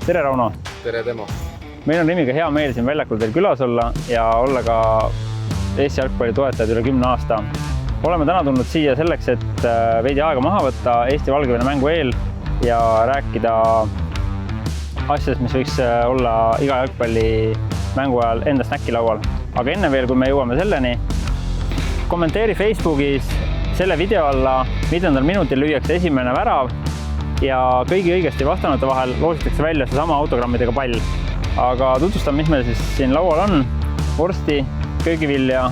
Tere, Rauno! Tere, Temo! Meil on Rimiga hea meel siin väljakul teil külas olla ja olla ka Eesti jalgpalli toetajad üle 10 aasta. Oleme täna tulnud siia selleks, et veidi aega maha võtta Eesti-Valgevene mängu eel ja rääkida asjadest, mis võiks olla iga jalgpalli mängu ajal enda snäkkilaual. Aga enne veel, kui me jõuame selleni, kommenteeri Facebookis selle video alla, 5. minutil lüüakse esimene värav ja kõigi õigesti vastanute vahel loositakse välja seesama autogrammidega pall. Aga tutvustan, mis meil siis siin laual on. Vorsti, köögivilja,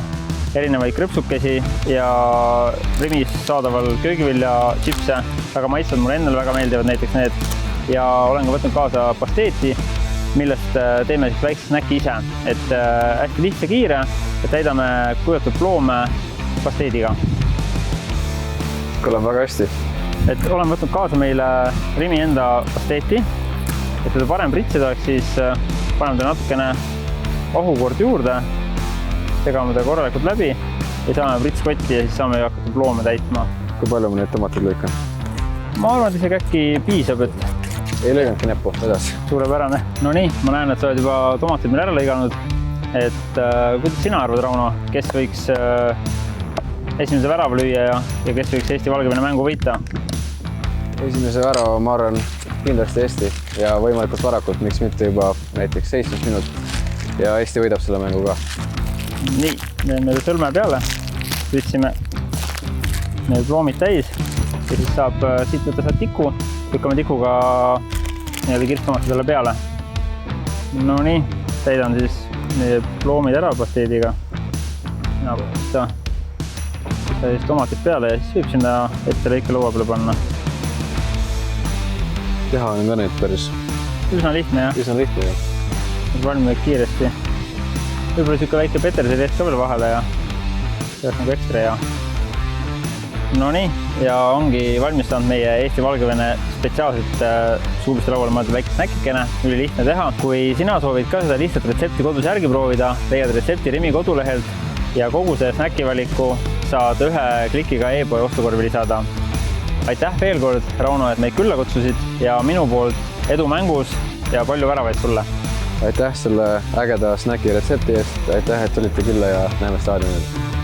erinevaid krõpsukesi ja Rimis saadaval köögivilja chipse. Väga maitsvad, mulle endale väga meeldivad näiteks need. Ja olen ka võtnud kaasa pasteeti, millest teeme siis väikse snäki ise. Et hästi lihtsa kiire, et täidame kuivatud ploome pasteediga. Kõlab väga hästi. Et olen võtnud kaasa meile Rimi enda pasteeti. Et seda parem pritsida, siis paneme ta natukene ohukord juurde, segame ta korralikult läbi ja saame pritskotti ja siis saame hakata ploome täitma. Kui palju ma neid tomateid lõikan? Ma arvan, et isegi äkki piisab, et ei lõiganudki näppu edasi. Suurepärane. No nii, ma näen, et sa oled juba tomatid meil ära lõiganud. Et kuidas sina arvad, Rauno, kes võiks esimese värava lüüa ja kes võiks Eesti-Valgevene mängu võita? Esimese värava, ma arvan, kindlasti Eesti ja võimalikult varakult, miks mitte juba näiteks 7 minut ja Eesti võidab selle mängu ka. Nii, teeme sõlme peale, pritsime need ploomid täis ja siis saab siit võtta sealt tiku, lükkame tikuga kirstomatid jälle peale. No nii, täidan siis need ploomid ära pasteediga. Võtta siis tomatid peale ja siis võib sinna ette lõike lõua peale panna. Teha on ka neid päris. Üsna lihtne, jah. Üsna lihtne, jah. Valmime kiiresti. Võib-olla siuke väike peterselit ka veel vahele ja see on nagu ekstra hea. No nii, ja ongi valmistanud meie Eesti-Valgevene spetsiaalselt suuliste lauale mõelda väike snäkikene, üli lihtne teha. Kui sina soovid ka seda lihtsalt retsepti kodus järgi proovida, leiad retsepti Rimi kodulehelt ja kogu see snäkivaliku saad ühe klikiga e-poe ostukorvi lisada. Aitäh veel kord, Rauno, et meid külla kutsusid ja minu poolt edu mängus ja palju väravaid sulle. Aitäh selle ägeda snäki retsepti eest, aitäh, et tulite külla ja näeme staadionil.